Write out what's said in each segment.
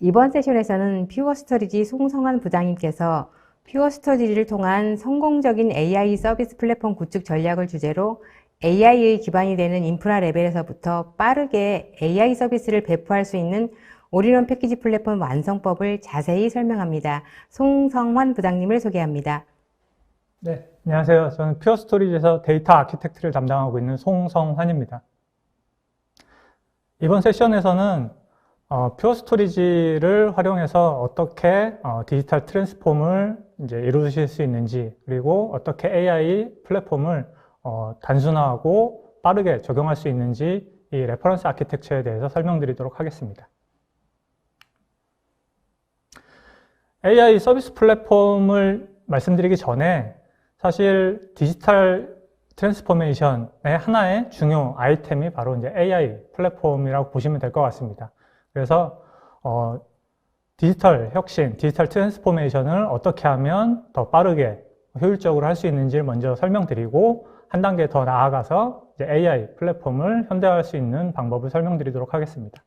이번 세션에서는 퓨어스토리지 송성환 부장님께서 퓨어스토리지를 통한 성공적인 AI 서비스 플랫폼 구축 전략을 주제로 AI의 기반이 되는 인프라 레벨에서부터 빠르게 AI 서비스를 배포할 수 있는 올인원 패키지 플랫폼 완성법을 자세히 설명합니다. 송성환 부장님을 소개합니다. 네, 안녕하세요. 저는 퓨어스토리지에서 데이터 아키텍트를 담당하고 있는 송성환입니다. 이번 세션에서는 퓨어스토리지를 활용해서 어떻게 디지털 트랜스폼을 이제 이루실 수 있는지, 그리고 어떻게 AI 플랫폼을 단순화하고 빠르게 적용할 수 있는지 이 레퍼런스 아키텍처에 대해서 설명드리도록 하겠습니다. AI 서비스 플랫폼을 말씀드리기 전에 사실 디지털 트랜스포메이션의 하나의 중요 아이템이 바로 이제 AI 플랫폼이라고 보시면 될 것 같습니다. 그래서 디지털 혁신, 디지털 트랜스포메이션을 어떻게 하면 더 빠르게 효율적으로 할 수 있는지를 먼저 설명드리고 한 단계 더 나아가서 이제 AI 플랫폼을 현대화할 수 있는 방법을 설명드리도록 하겠습니다.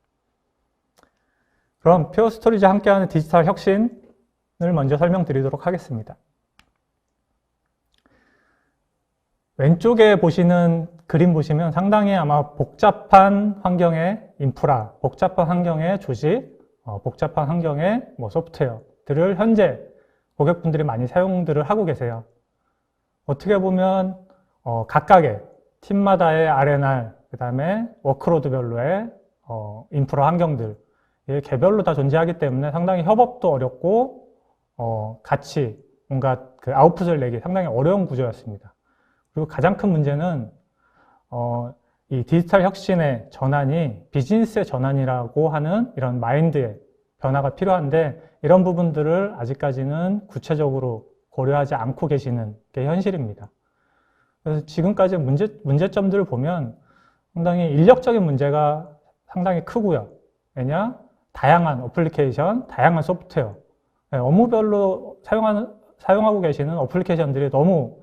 그럼 퓨어스토리지와 함께하는 디지털 혁신을 먼저 설명드리도록 하겠습니다. 왼쪽에 보시는 그림 보시면 상당히 아마 복잡한 환경의 인프라, 복잡한 환경의 조직, 복잡한 환경의 소프트웨어들을 현재 고객분들이 많이 사용들을 하고 계세요. 어떻게 보면 각각의 팀마다의 R&R, 그 다음에 워크로드별로의 인프라 환경들, 개별로 다 존재하기 때문에 상당히 협업도 어렵고 같이 뭔가 그 아웃풋을 내기 상당히 어려운 구조였습니다. 그리고 가장 큰 문제는 이 디지털 혁신의 전환이 비즈니스의 전환이라고 하는 이런 마인드의 변화가 필요한데 이런 부분들을 아직까지는 구체적으로 고려하지 않고 계시는 게 현실입니다. 그래서 지금까지 문제점들을 보면 상당히 인력적인 문제가 상당히 크고요. 왜냐? 다양한 어플리케이션, 다양한 소프트웨어, 업무별로 사용하고 계시는 어플리케이션들이 너무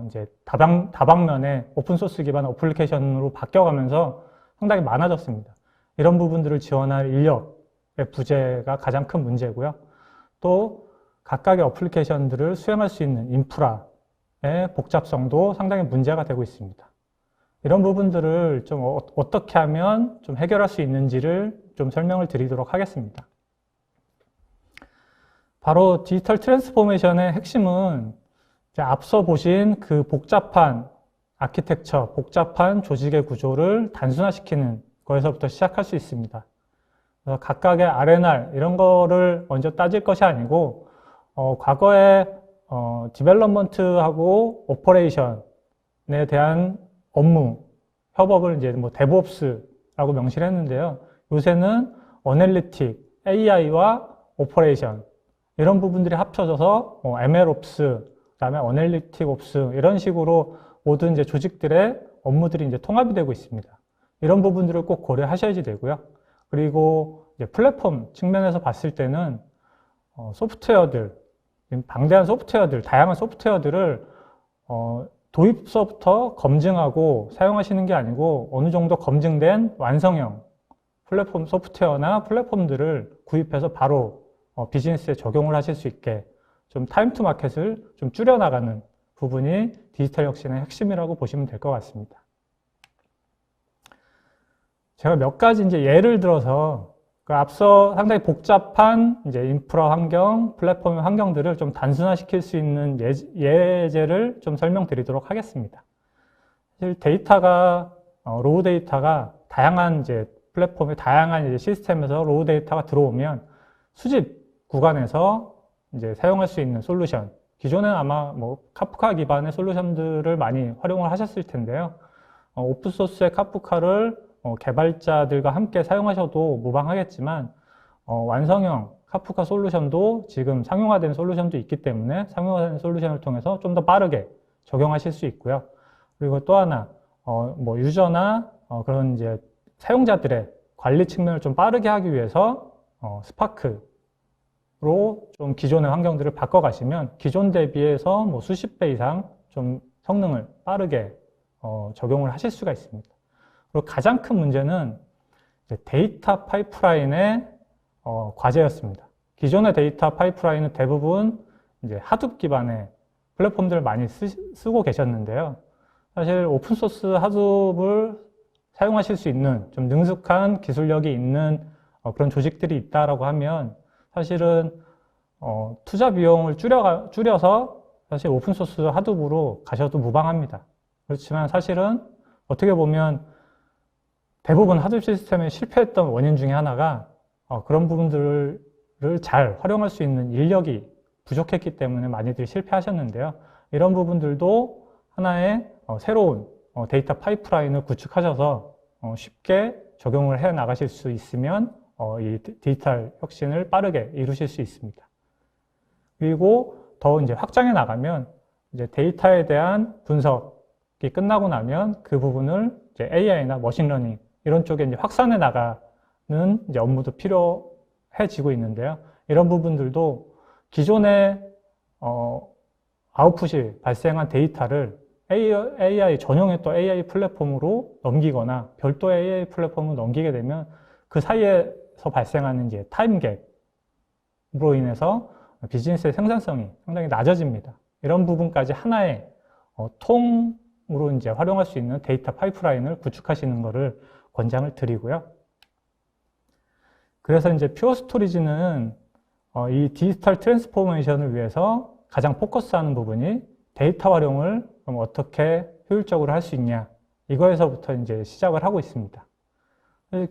이제 다방면의 오픈소스 기반 어플리케이션으로 바뀌어가면서 상당히 많아졌습니다. 이런 부분들을 지원할 인력의 부재가 가장 큰 문제고요. 또 각각의 어플리케이션들을 수행할 수 있는 인프라의 복잡성도 상당히 문제가 되고 있습니다. 이런 부분들을 좀 어떻게 하면 좀 해결할 수 있는지를 좀 설명을 드리도록 하겠습니다. 바로 디지털 트랜스포메이션의 핵심은 앞서 보신 그 복잡한 아키텍처, 복잡한 조직의 구조를 단순화시키는 거에서부터 시작할 수 있습니다. 그래서 각각의 R&R 이런 거를 먼저 따질 것이 아니고 과거에 디벨롭먼트하고 오퍼레이션에 대한 업무, 협업을 이제 데브옵스라고 명시를 했는데요. 요새는 어널리틱, AI와 오퍼레이션 이런 부분들이 합쳐져서 MLOps 그다음에 어널리틱 옵스 이런 식으로 모든 이제 조직들의 업무들이 이제 통합이 되고 있습니다. 이런 부분들을 꼭 고려하셔야지 되고요. 그리고 이제 플랫폼 측면에서 봤을 때는 소프트웨어들, 방대한 소프트웨어들, 다양한 소프트웨어들을 도입서부터 검증하고 사용하시는 게 아니고 어느 정도 검증된 완성형 플랫폼 소프트웨어나 플랫폼들을 구입해서 바로 비즈니스에 적용을 하실 수 있게 좀 타임 투 마켓을 좀 줄여나가는 부분이 디지털 혁신의 핵심이라고 보시면 될 것 같습니다. 제가 몇 가지 이제 예를 들어서 그 앞서 상당히 복잡한 이제 인프라 환경, 플랫폼 환경들을 좀 단순화시킬 수 있는 예제를 좀 설명드리도록 하겠습니다. 사실 데이터가 로우 데이터가 다양한 이제 플랫폼의 다양한 이제 시스템에서 로우 데이터가 들어오면 수집 구간에서 이제 사용할 수 있는 솔루션, 기존에는 아마 카프카 기반의 솔루션들을 많이 활용을 하셨을 텐데요. 오픈소스의 카프카를 개발자들과 함께 사용하셔도 무방하겠지만 완성형 카프카 솔루션도 지금 상용화된 솔루션도 있기 때문에 상용화된 솔루션을 통해서 좀 더 빠르게 적용하실 수 있고요. 그리고 또 하나 유저나 그런 이제 사용자들의 관리 측면을 좀 빠르게 하기 위해서 스파크 로 좀 기존의 환경들을 바꿔가시면 기존 대비해서 수십 배 이상 좀 성능을 빠르게 적용을 하실 수가 있습니다. 그리고 가장 큰 문제는 데이터 파이프라인의 과제였습니다. 기존의 데이터 파이프라인은 대부분 이제 하둡 기반의 플랫폼들을 많이 쓰고 계셨는데요. 사실 오픈소스 하둡을 사용하실 수 있는 좀 능숙한 기술력이 있는 그런 조직들이 있다라고 하면 사실은 투자 비용을 줄여서 사실 오픈소스 하둡으로 가셔도 무방합니다. 그렇지만 사실은 어떻게 보면 대부분 하둡 시스템에 실패했던 원인 중에 하나가 그런 부분들을 잘 활용할 수 있는 인력이 부족했기 때문에 많이들 실패하셨는데요. 이런 부분들도 하나의 새로운 데이터 파이프라인을 구축하셔서 쉽게 적용을 해 나가실 수 있으면 이 디지털 혁신을 빠르게 이루실 수 있습니다. 그리고 더 이제 확장해 나가면 이제 데이터에 대한 분석이 끝나고 나면 그 부분을 이제 AI나 머신러닝 이런 쪽에 이제 확산해 나가는 이제 업무도 필요해지고 있는데요. 이런 부분들도 기존의 아웃풋이 발생한 데이터를 AI 전용의 또 AI 플랫폼으로 넘기거나 별도 AI 플랫폼으로 넘기게 되면 그 사이에서 발생하는 이제 타임 갭으로 인해서 비즈니스의 생산성이 상당히 낮아집니다. 이런 부분까지 하나의 통으로 이제 활용할 수 있는 데이터 파이프라인을 구축하시는 것을 권장을 드리고요. 그래서 이제 퓨어 스토리지는 이 디지털 트랜스포메이션을 위해서 가장 포커스하는 부분이 데이터 활용을 그럼 어떻게 효율적으로 할 수 있냐, 이거에서부터 이제 시작을 하고 있습니다.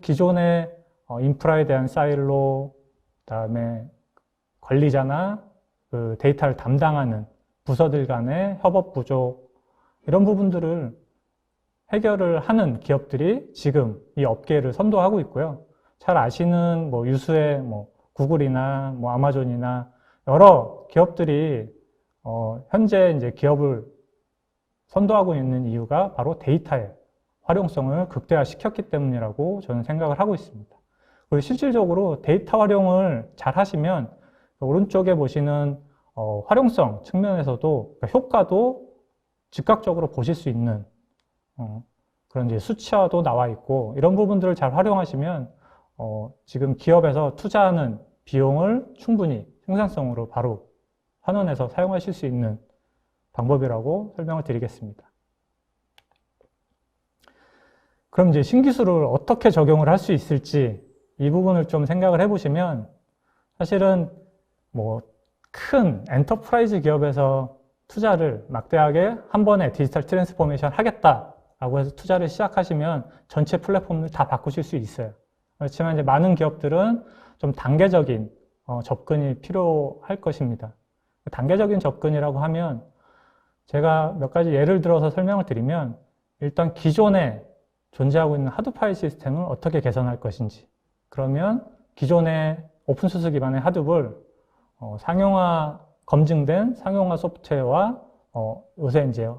기존의 인프라에 대한 사일로, 그다음에 관리자나 그 데이터를 담당하는 부서들 간의 협업 부족, 이런 부분들을 해결을 하는 기업들이 지금 이 업계를 선도하고 있고요. 잘 아시는 뭐 유수의 뭐 구글이나 뭐 아마존이나 여러 기업들이 현재 이제 기업을 선도하고 있는 이유가 바로 데이터의 활용성을 극대화시켰기 때문이라고 저는 생각을 하고 있습니다. 그리고 실질적으로 데이터 활용을 잘 하시면 오른쪽에 보시는 활용성 측면에서도 그러니까 효과도 즉각적으로 보실 수 있는 그런 이제 수치화도 나와 있고, 이런 부분들을 잘 활용하시면 지금 기업에서 투자하는 비용을 충분히 생산성으로 바로 환원해서 사용하실 수 있는 방법이라고 설명을 드리겠습니다. 그럼 이제 신기술을 어떻게 적용을 할 수 있을지 이 부분을 좀 생각을 해보시면, 사실은 뭐 큰 엔터프라이즈 기업에서 투자를 막대하게 한 번에 디지털 트랜스포메이션 하겠다라고 해서 투자를 시작하시면 전체 플랫폼을 다 바꾸실 수 있어요. 그렇지만 이제 많은 기업들은 좀 단계적인 접근이 필요할 것입니다. 단계적인 접근이라고 하면 제가 몇 가지 예를 들어서 설명을 드리면, 일단 기존에 존재하고 있는 하드 파일 시스템을 어떻게 개선할 것인지, 그러면 기존의 오픈소스 기반의 하드를 검증된 상용화 소프트웨어와 요새 이제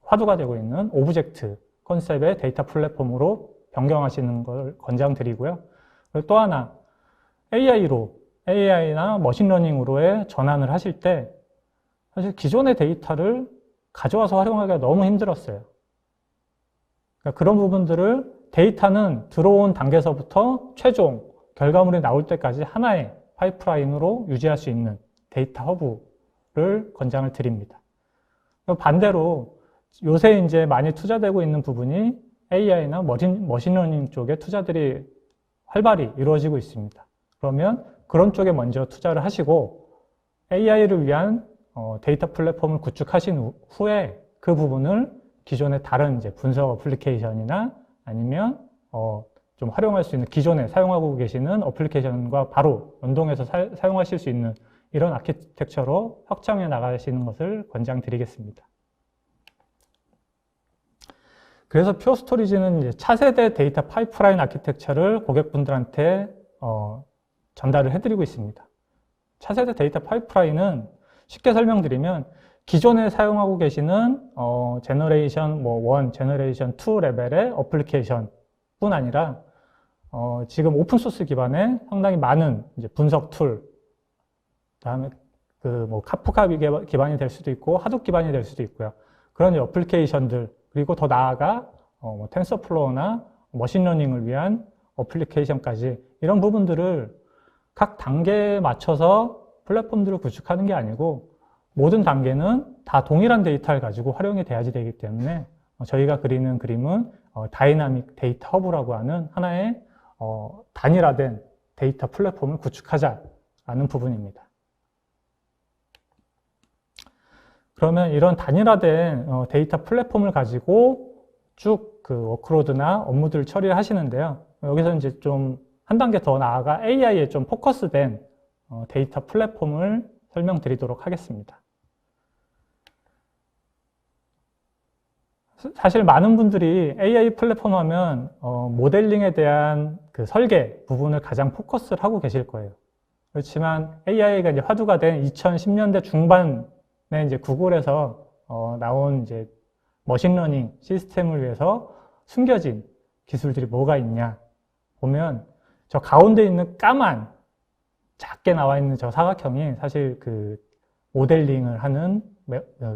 화두가 되고 있는 오브젝트 컨셉의 데이터 플랫폼으로 변경하시는 걸 권장드리고요. 그리고 또 하나, AI나 머신러닝으로의 전환을 하실 때 사실 기존의 데이터를 가져와서 활용하기가 너무 힘들었어요. 그러니까 그런 부분들을 데이터는 들어온 단계에서부터 최종 결과물이 나올 때까지 하나의 파이프라인으로 유지할 수 있는 데이터 허브를 권장을 드립니다. 반대로 요새 이제 많이 투자되고 있는 부분이 AI나 머신러닝 쪽에 투자들이 활발히 이루어지고 있습니다. 그러면 그런 쪽에 먼저 투자를 하시고 AI를 위한 데이터 플랫폼을 구축하신 후에 그 부분을 기존의 다른 이제 분석 어플리케이션이나 아니면 좀 활용할 수 있는 기존에 사용하고 계시는 어플리케이션과 바로 연동해서 사용하실 수 있는 이런 아키텍처로 확장해 나가시는 것을 권장드리겠습니다. 그래서 퓨어 스토리지는 이제 차세대 데이터 파이프라인 아키텍처를 고객분들한테 전달을 해드리고 있습니다. 차세대 데이터 파이프라인은 쉽게 설명드리면 기존에 사용하고 계시는 제너레이션 1, 제너레이션 2 레벨의 어플리케이션 뿐 아니라 지금 오픈소스 기반의 상당히 많은 이제 분석 툴, 그다음에 카프카 기반이 될 수도 있고 하둡 기반이 될 수도 있고요. 그런 어플리케이션들, 그리고 더 나아가 텐서플로우나 머신러닝을 위한 어플리케이션까지 이런 부분들을 각 단계에 맞춰서 플랫폼들을 구축하는 게 아니고 모든 단계는 다 동일한 데이터를 가지고 활용이 돼야지 되기 때문에 저희가 그리는 그림은 다이나믹 데이터 허브라고 하는 하나의 단일화된 데이터 플랫폼을 구축하자라는 부분입니다. 그러면 이런 단일화된 데이터 플랫폼을 가지고 쭉 그 워크로드나 업무들을 처리를 하시는데요. 여기서 이제 좀 한 단계 더 나아가 AI에 좀 포커스된 데이터 플랫폼을 설명드리도록 하겠습니다. 사실 많은 분들이 AI 플랫폼 하면 모델링에 대한 그 설계 부분을 가장 포커스를 하고 계실 거예요. 그렇지만 AI가 이제 화두가 된 2010년대 중반에 이제 구글에서 나온 이제 머신러닝 시스템을 위해서 숨겨진 기술들이 뭐가 있냐 보면 저 가운데 있는 까만 작게 나와 있는 저 사각형이 사실 그 모델링을 하는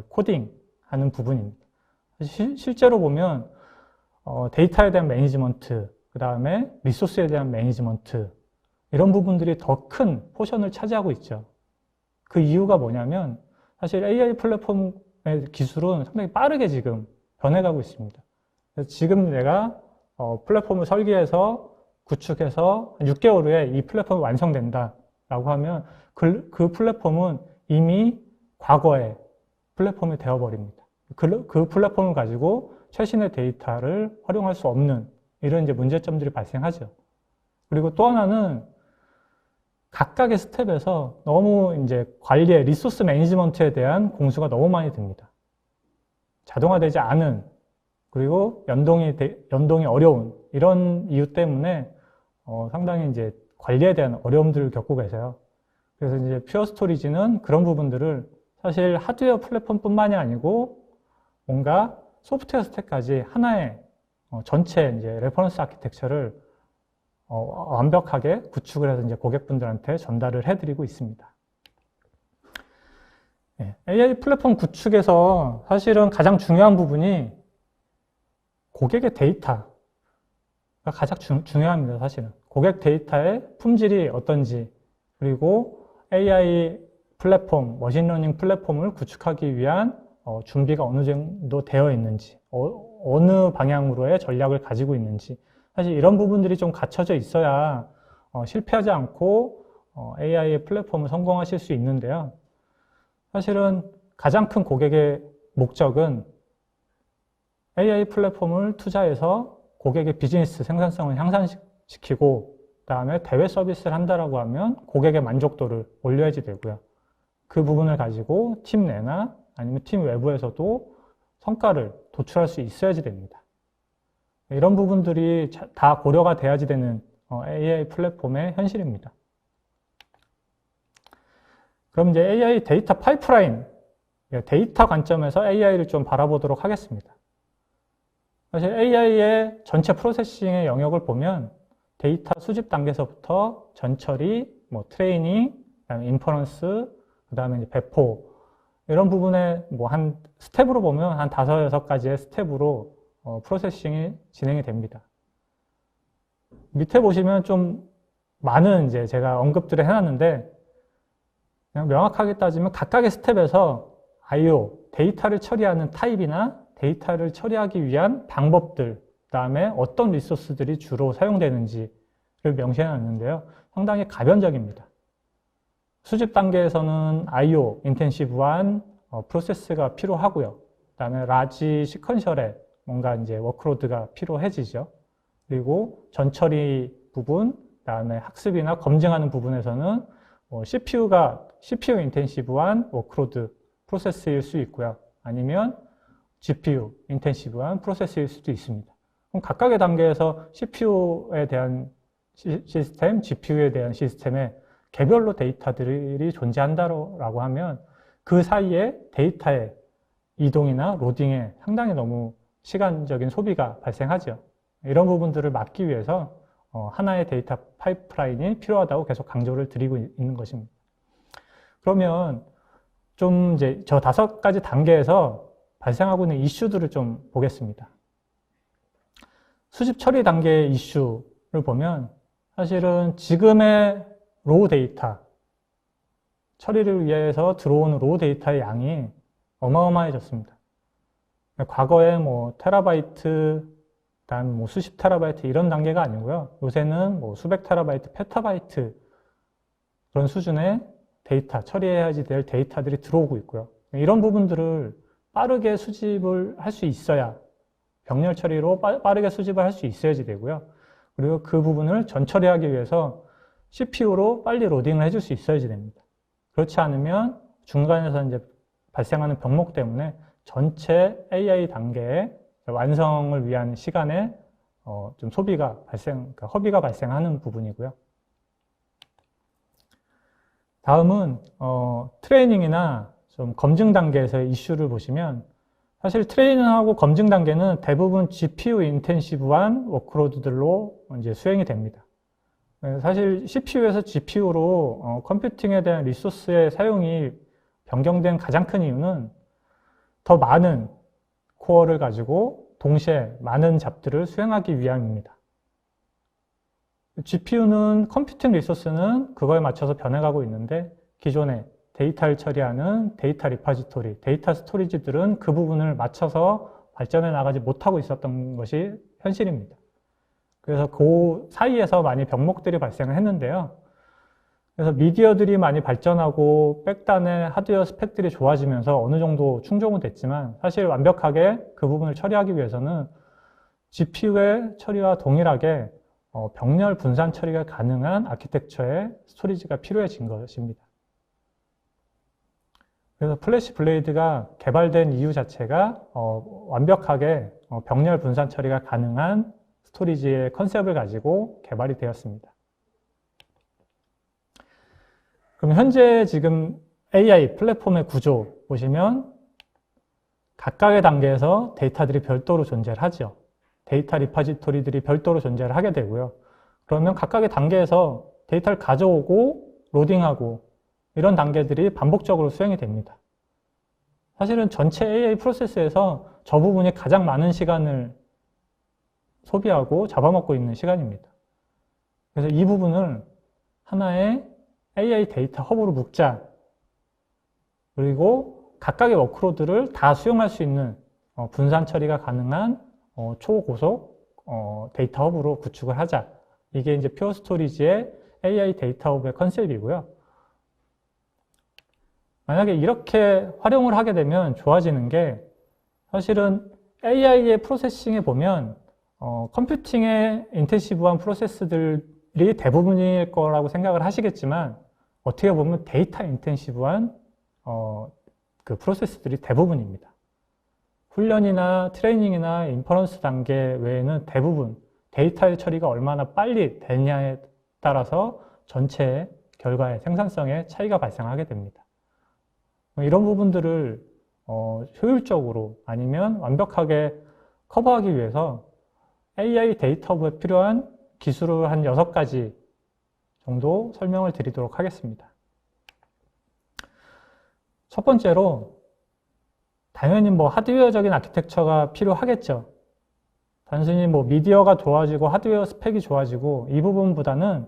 코딩 하는 부분입니다. 실제로 보면 데이터에 대한 매니지먼트, 그 다음에 리소스에 대한 매니지먼트 이런 부분들이 더 큰 포션을 차지하고 있죠. 그 이유가 뭐냐면 사실 AI 플랫폼의 기술은 상당히 빠르게 지금 변해가고 있습니다. 그래서 지금 내가 플랫폼을 설계해서 구축해서 6개월 후에 이 플랫폼이 완성된다라고 하면 그 플랫폼은 이미 과거의 플랫폼이 되어버립니다. 그 플랫폼을 가지고 최신의 데이터를 활용할 수 없는 이런 이제 문제점들이 발생하죠. 그리고 또 하나는 각각의 스텝에서 너무 이제 관리의 리소스 매니지먼트에 대한 공수가 너무 많이 듭니다. 자동화되지 않은 그리고 연동이 어려운 이런 이유 때문에 상당히 이제 관리에 대한 어려움들을 겪고 계세요. 그래서 이제 퓨어 스토리지는 그런 부분들을 사실 하드웨어 플랫폼뿐만이 아니고 뭔가 소프트웨어 스택까지 하나의 전체 이제 레퍼런스 아키텍처를 완벽하게 구축을 해서 이제 고객분들한테 전달을 해드리고 있습니다. AI 플랫폼 구축에서 사실은 가장 중요한 부분이 고객의 데이터가 가장 중요합니다. 사실은 고객 데이터의 품질이 어떤지 그리고 AI 플랫폼, 머신러닝 플랫폼을 구축하기 위한 준비가 어느 정도 되어 있는지 어느 방향으로의 전략을 가지고 있는지 사실 이런 부분들이 좀 갖춰져 있어야 실패하지 않고 AI 플랫폼을 성공하실 수 있는데요. 사실은 가장 큰 고객의 목적은 AI 플랫폼을 투자해서 고객의 비즈니스 생산성을 향상시키고 그다음에 대외 서비스를 한다라고 하면 고객의 만족도를 올려야지 되고요. 그 부분을 가지고 팀 내나 아니면 팀 외부에서도 성과를 도출할 수 있어야지 됩니다. 이런 부분들이 다 고려가 돼야지 되는 AI 플랫폼의 현실입니다. 그럼 이제 AI 데이터 파이프라인, 데이터 관점에서 AI를 좀 바라보도록 하겠습니다. 사실 AI의 전체 프로세싱의 영역을 보면 데이터 수집 단계에서부터 전처리, 트레이닝, 그다음에 인퍼런스, 그다음에 이제 배포 이런 부분에 한 스텝으로 보면 한 5, 6가지의 스텝으로 프로세싱이 진행이 됩니다. 밑에 보시면 좀 많은 이제 제가 언급들을 해놨는데 그냥 명확하게 따지면 각각의 스텝에서 I/O, 데이터를 처리하는 타입이나 데이터를 처리하기 위한 방법들, 그 다음에 어떤 리소스들이 주로 사용되는지를 명시해 놨는데요. 상당히 가변적입니다. 수집 단계에서는 I/O, 인텐시브한 프로세스가 필요하고요. 그 다음에 라지 시퀀셜에 뭔가 이제 워크로드가 필요해지죠. 그리고 전처리 부분, 그 다음에 학습이나 검증하는 부분에서는 CPU 인텐시브한 워크로드 프로세스일 수 있고요. 아니면 GPU 인텐시브한 프로세스일 수도 있습니다. 그럼 각각의 단계에서 CPU에 대한 시스템, GPU에 대한 시스템에 개별로 데이터들이 존재한다고 하면 그 사이에 데이터의 이동이나 로딩에 상당히 너무 시간적인 소비가 발생하죠. 이런 부분들을 막기 위해서 하나의 데이터 파이프라인이 필요하다고 계속 강조를 드리고 있는 것입니다. 그러면 좀 이제 저 5가지 단계에서 발생하고 있는 이슈들을 좀 보겠습니다. 수집 처리 단계의 이슈를 보면 사실은 지금의 로우 데이터, 처리를 위해서 들어오는 로우 데이터의 양이 어마어마해졌습니다. 과거에 뭐 테라바이트, 단 뭐 수십 테라바이트 이런 단계가 아니고요. 요새는 뭐 수백 테라바이트, 페타바이트 그런 수준의 데이터, 처리해야지 될 데이터들이 들어오고 있고요. 이런 부분들을 빠르게 수집을 할 수 있어야, 병렬 처리로 빠르게 수집을 할 수 있어야지 되고요. 그리고 그 부분을 전처리하기 위해서 CPU로 빨리 로딩을 해줄 수 있어야지 됩니다. 그렇지 않으면 중간에서 이제 발생하는 병목 때문에 전체 AI 단계의 완성을 위한 시간에 좀 그러니까 허비가 발생하는 부분이고요. 다음은 트레이닝이나 좀 검증 단계에서의 이슈를 보시면, 사실 트레이닝하고 검증 단계는 대부분 GPU 인텐시브한 워크로드들로 이제 수행이 됩니다. 사실 CPU에서 GPU로 컴퓨팅에 대한 리소스의 사용이 변경된 가장 큰 이유는 더 많은 코어를 가지고 동시에 많은 잡들을 수행하기 위함입니다. GPU는 컴퓨팅 리소스는 그거에 맞춰서 변해가고 있는데, 기존에 데이터를 처리하는 데이터 리파지토리, 데이터 스토리지들은 그 부분을 맞춰서 발전해 나가지 못하고 있었던 것이 현실입니다. 그래서 그 사이에서 많이 병목들이 발생을 했는데요. 그래서 미디어들이 많이 발전하고 백단의 하드웨어 스펙들이 좋아지면서 어느 정도 충족은 됐지만, 사실 완벽하게 그 부분을 처리하기 위해서는 GPU의 처리와 동일하게 병렬 분산 처리가 가능한 아키텍처의 스토리지가 필요해진 것입니다. 그래서 플래시 블레이드가 개발된 이유 자체가 완벽하게 병렬 분산 처리가 가능한 스토리지의 컨셉을 가지고 개발이 되었습니다. 그럼 현재 지금 AI 플랫폼의 구조 보시면 각각의 단계에서 데이터들이 별도로 존재를 하죠. 데이터 리파지토리들이 별도로 존재를 하게 되고요. 그러면 각각의 단계에서 데이터를 가져오고 로딩하고 이런 단계들이 반복적으로 수행이 됩니다. 사실은 전체 AI 프로세스에서 저 부분이 가장 많은 시간을 소비하고 잡아먹고 있는 시간입니다. 그래서 이 부분을 하나의 AI 데이터 허브로 묶자. 그리고 각각의 워크로드를 다 수용할 수 있는 분산 처리가 가능한 초고속 데이터 허브로 구축을 하자. 이게 이제 퓨어 스토리지의 AI 데이터 허브의 컨셉이고요. 만약에 이렇게 활용을 하게 되면 좋아지는 게, 사실은 AI의 프로세싱에 보면 컴퓨팅의 인텐시브한 프로세스들이 대부분일 거라고 생각을 하시겠지만, 어떻게 보면 데이터 인텐시브한 그 프로세스들이 대부분입니다. 훈련이나 트레이닝이나 인퍼런스 단계 외에는 대부분 데이터의 처리가 얼마나 빨리 되냐에 따라서 전체 결과의 생산성에 차이가 발생하게 됩니다. 이런 부분들을 효율적으로 아니면 완벽하게 커버하기 위해서 AI 데이터 허브에 필요한 기술을 한 6가지 정도 설명을 드리도록 하겠습니다. 첫 번째로, 당연히 뭐 하드웨어적인 아키텍처가 필요하겠죠. 단순히 뭐 미디어가 좋아지고 하드웨어 스펙이 좋아지고 이 부분보다는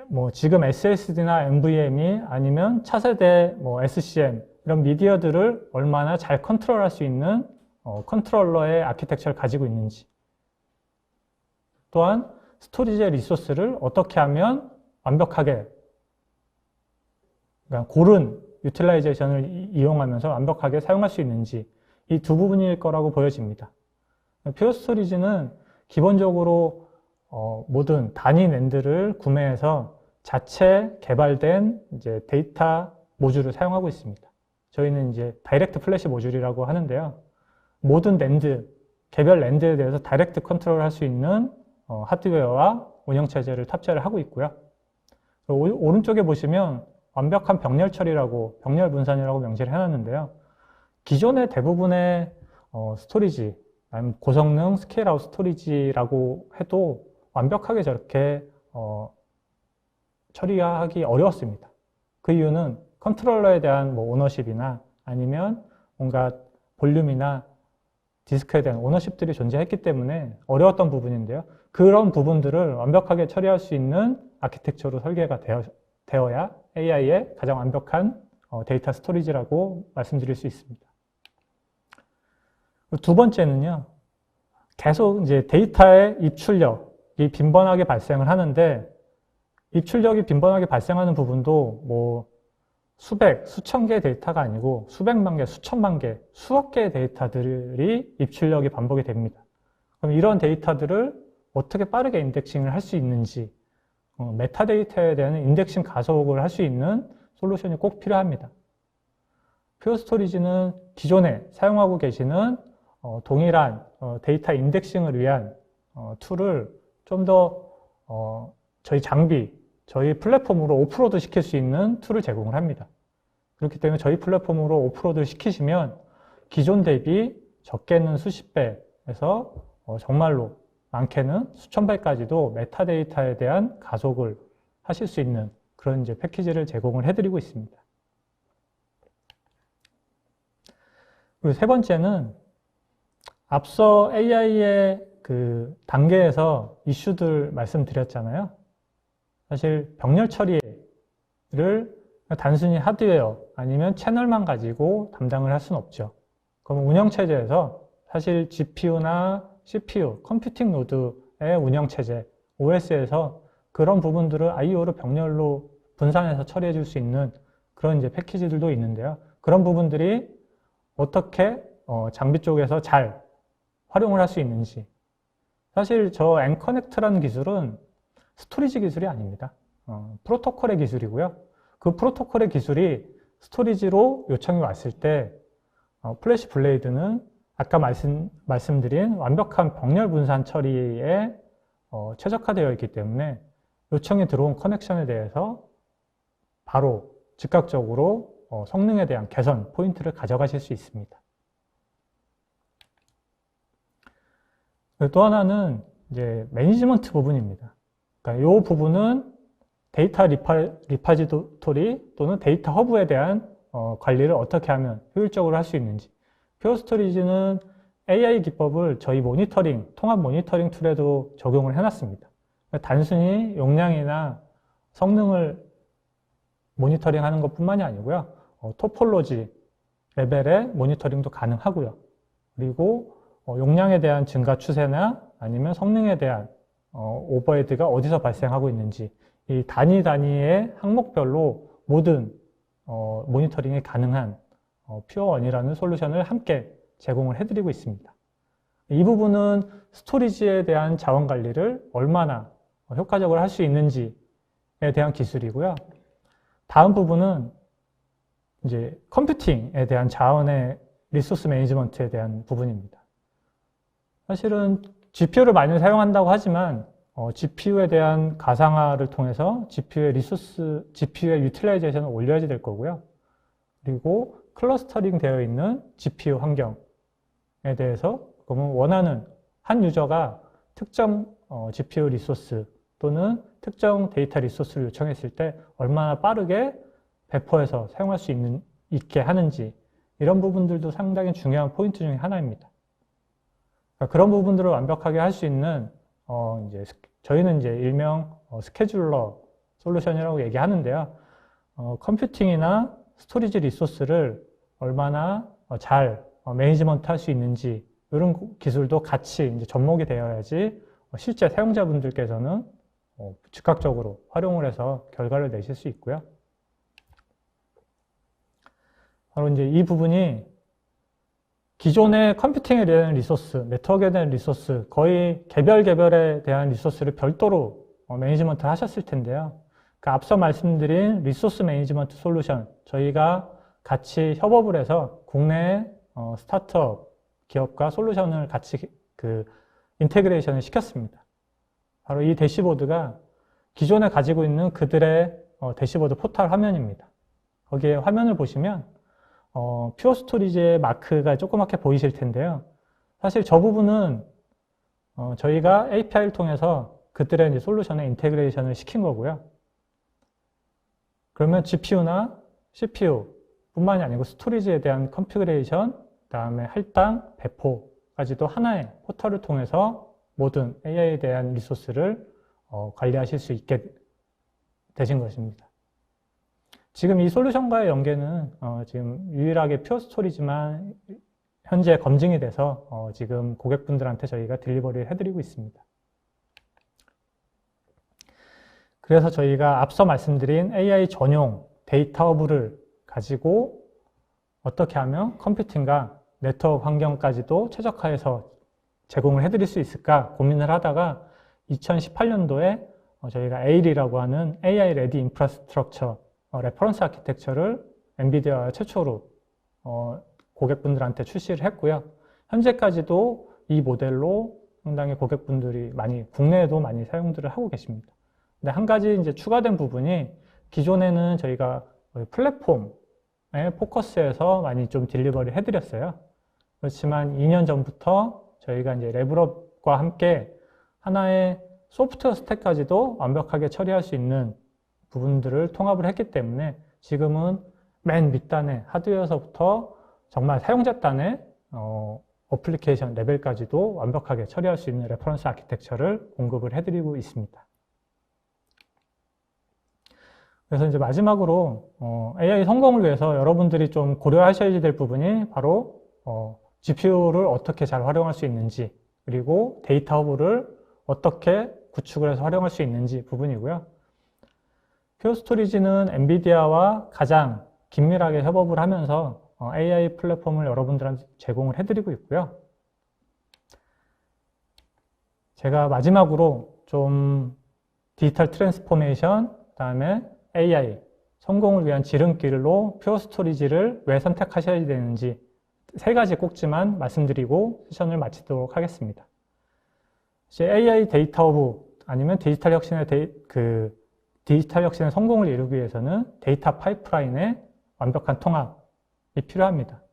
뭐 지금 SSD나 NVMe 아니면 차세대 뭐 SCM 이런 미디어들을 얼마나 잘 컨트롤할 수 있는 컨트롤러의 아키텍처를 가지고 있는지, 또한 스토리지의 리소스를 어떻게 하면 완벽하게, 그러니까 고른 유틸라이제이션을 이용하면서 완벽하게 사용할 수 있는지, 이 두 부분일 거라고 보여집니다. 퓨어 스토리지는 기본적으로 모든 단위 낸드를 구매해서 자체 개발된 이제 데이터 모듈을 사용하고 있습니다. 저희는 이제 다이렉트 플래시 모듈이라고 하는데요. 모든 낸드, 개별 낸드에 대해서 다이렉트 컨트롤 할 수 있는 하드웨어와 운영체제를 탑재를 하고 있고요. 오른쪽에 보시면 완벽한 병렬 처리라고, 병렬 분산이라고 명시를 해놨는데요. 기존의 대부분의 스토리지, 아니면 고성능 스케일아웃 스토리지라고 해도 완벽하게 저렇게 처리하기 어려웠습니다. 그 이유는 컨트롤러에 대한 뭐 오너십이나 아니면 뭔가 볼륨이나 디스크에 대한 오너십들이 존재했기 때문에 어려웠던 부분인데요. 그런 부분들을 완벽하게 처리할 수 있는 아키텍처로 설계가 되어야 AI의 가장 완벽한 데이터 스토리지라고 말씀드릴 수 있습니다. 두 번째는요, 계속 이제 데이터의 입출력이 빈번하게 발생을 하는데, 입출력이 빈번하게 발생하는 부분도 뭐 수백, 수천 개의 데이터가 아니고 수백만 개, 수천만 개, 수억 개의 데이터들이 입출력이 반복이 됩니다. 그럼 이런 데이터들을 어떻게 빠르게 인덱싱을 할 수 있는지, 메타데이터에 대한 인덱싱 가속을 할 수 있는 솔루션이 꼭 필요합니다. 퓨어스토리지는 기존에 사용하고 계시는 동일한 데이터 인덱싱을 위한 툴을 좀 더 저희 장비, 저희 플랫폼으로 오프로드 시킬 수 있는 툴을 제공을 합니다. 그렇기 때문에 저희 플랫폼으로 오프로드를 시키시면 기존 대비 적게는 수십 배에서 정말로 많게는 수천 배까지도 메타데이터에 대한 가속을 하실 수 있는 그런 이제 패키지를 제공을 해드리고 있습니다. 그리고 세 번째는 앞서 AI의 그 단계에서 이슈들 말씀드렸잖아요. 사실 병렬 처리를 단순히 하드웨어 아니면 채널만 가지고 담당을 할 수는 없죠. 그럼 운영체제에서 사실 GPU나 CPU, 컴퓨팅 노드의 운영체제, OS에서 그런 부분들을 IO로 병렬로 분산해서 처리해 줄 수 있는 그런 이제 패키지들도 있는데요. 그런 부분들이 어떻게 장비 쪽에서 잘 활용을 할 수 있는지. 사실 저 앵커넥트라는 기술은 스토리지 기술이 아닙니다. 프로토콜의 기술이고요. 그 프로토콜의 기술이 스토리지로 요청이 왔을 때 플래시 블레이드는 아까 말씀드린 완벽한 병렬 분산 처리에 최적화되어 있기 때문에 요청이 들어온 커넥션에 대해서 바로 즉각적으로 성능에 대한 개선 포인트를 가져가실 수 있습니다. 또 하나는 이제 매니지먼트 부분입니다. 그러니까 이 부분은 데이터 리파지토리 또는 데이터 허브에 대한 관리를 어떻게 하면 효율적으로 할 수 있는지. 퓨어스토리지는 AI 기법을 저희 모니터링, 통합 모니터링 툴에도 적용을 해놨습니다. 그러니까 단순히 용량이나 성능을 모니터링 하는 것 뿐만이 아니고요. 토폴로지 레벨의 모니터링도 가능하고요. 그리고 용량에 대한 증가 추세나 아니면 성능에 대한 오버헤드가 어디서 발생하고 있는지 이 단위의 항목별로 모든 모니터링이 가능한 퓨어원이라는 솔루션을 함께 제공을 해드리고 있습니다. 이 부분은 스토리지에 대한 자원 관리를 얼마나 효과적으로 할 수 있는지에 대한 기술이고요. 다음 부분은 이제 컴퓨팅에 대한 자원의 리소스 매니지먼트에 대한 부분입니다. 사실은 GPU를 많이 사용한다고 하지만 GPU에 대한 가상화를 통해서 GPU의 유틸라이제이션을 올려야지 될 거고요. 그리고 클러스터링 되어 있는 GPU 환경에 대해서 그러면 원하는 한 유저가 특정 GPU 리소스 또는 특정 데이터 리소스를 요청했을 때 얼마나 빠르게 배포해서 사용할 수 있게 하는지 이런 부분들도 상당히 중요한 포인트 중에 하나입니다. 그러니까 그런 부분들을 완벽하게 할 수 있는 이제 저희는 이제 일명 스케줄러 솔루션이라고 얘기하는데요. 컴퓨팅이나 스토리지 리소스를 얼마나 잘 매니지먼트 할 수 있는지 이런 기술도 같이 이제 접목이 되어야지 실제 사용자분들께서는 즉각적으로 활용을 해서 결과를 내실 수 있고요. 바로 이제 이 부분이 기존의 컴퓨팅에 대한 리소스, 네트워크에 대한 리소스, 거의 개별에 대한 리소스를 별도로 매니지먼트를 하셨을 텐데요. 그 앞서 말씀드린 리소스 매니지먼트 솔루션, 저희가 같이 협업을 해서 국내 스타트업 기업과 솔루션을 같이 인테그레이션을 시켰습니다. 바로 이 대시보드가 기존에 가지고 있는 그들의 대시보드 포털 화면입니다. 거기에 화면을 보시면 퓨어 스토리지의 마크가 조그맣게 보이실 텐데요. 사실 저 부분은 저희가 API를 통해서 그들의 이제 솔루션에 인테그레이션을 시킨 거고요. 그러면 GPU나 CPU 뿐만이 아니고 스토리지에 대한 컨피그레이션, 그 다음에 할당, 배포, 리소스까지도 하나의 포털을 통해서 모든 AI에 대한 리소스를 관리하실 수 있게 되신 것입니다. 지금 이 솔루션과의 연계는 지금 유일하게 퓨어 스토리지만 현재 검증이 돼서 지금 고객분들한테 저희가 딜리버리를 해드리고 있습니다. 그래서 저희가 앞서 말씀드린 AI 전용 데이터 허브를 가지고 어떻게 하면 컴퓨팅과 네트워크 환경까지도 최적화해서 제공을 해드릴 수 있을까 고민을 하다가 2018년도에 저희가 AIR이라고 하는 AI Ready Infrastructure 레퍼런스 아키텍처를 엔비디아 최초로 고객분들한테 출시를 했고요. 현재까지도 이 모델로 상당히 고객분들이 국내에도 많이 사용들을 하고 계십니다. 근데 한 가지 이제 추가된 부분이 기존에는 저희가 플랫폼에 포커스해서 많이 좀 딜리버리 해드렸어요. 그렇지만 2년 전부터 저희가 이제 레벨업과 함께 하나의 소프트웨어 스택까지도 완벽하게 처리할 수 있는 부분들을 통합을 했기 때문에 지금은 맨 밑단의 하드웨어에서부터 정말 사용자 단의 어플리케이션 레벨까지도 완벽하게 처리할 수 있는 레퍼런스 아키텍처를 공급을 해드리고 있습니다. 그래서 이제 마지막으로 AI 성공을 위해서 여러분들이 좀 고려하셔야 될 부분이 바로 GPU를 어떻게 잘 활용할 수 있는지, 그리고 데이터 허브를 어떻게 구축을 해서 활용할 수 있는지 부분이고요. 퓨어 스토리지는 엔비디아와 가장 긴밀하게 협업을 하면서 AI 플랫폼을 여러분들한테 제공을 해드리고 있고요. 제가 마지막으로 좀 디지털 트랜스포메이션, 그다음에 AI 성공을 위한 지름길로 퓨어 스토리지를 왜 선택하셔야 되는지 3가지 꼭지만 말씀드리고 세션을 마치도록 하겠습니다. 이제 AI 데이터 허브 아니면 디지털 혁신의 성공을 이루기 위해서는 데이터 파이프라인의 완벽한 통합이 필요합니다.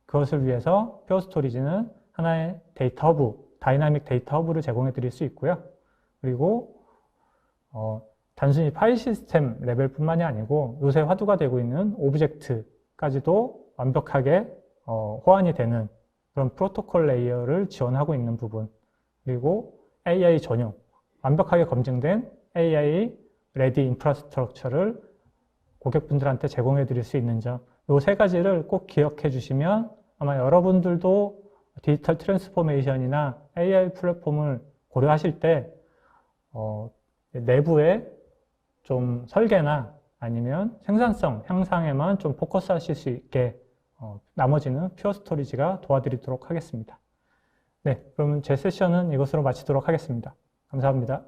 그것을 위해서 퓨어 스토리지는 하나의 데이터 허브, 다이나믹 데이터 허브를 제공해 드릴 수 있고요. 그리고 단순히 파일 시스템 레벨뿐만이 아니고 요새 화두가 되고 있는 오브젝트까지도 완벽하게 호환이 되는 그런 프로토콜 레이어를 지원하고 있는 부분, 그리고 AI 전용, 완벽하게 검증된 AI 레디 인프라스트럭처를 고객분들한테 제공해 드릴 수 있는 점, 이 3가지를 꼭 기억해 주시면 아마 여러분들도 디지털 트랜스포메이션이나 AI 플랫폼을 고려하실 때 내부에 좀 설계나 아니면 생산성 향상에만 좀 포커스 하실 수 있게 나머지는 퓨어 스토리지가 도와드리도록 하겠습니다. 네, 그러면 제 세션은 이것으로 마치도록 하겠습니다. 감사합니다.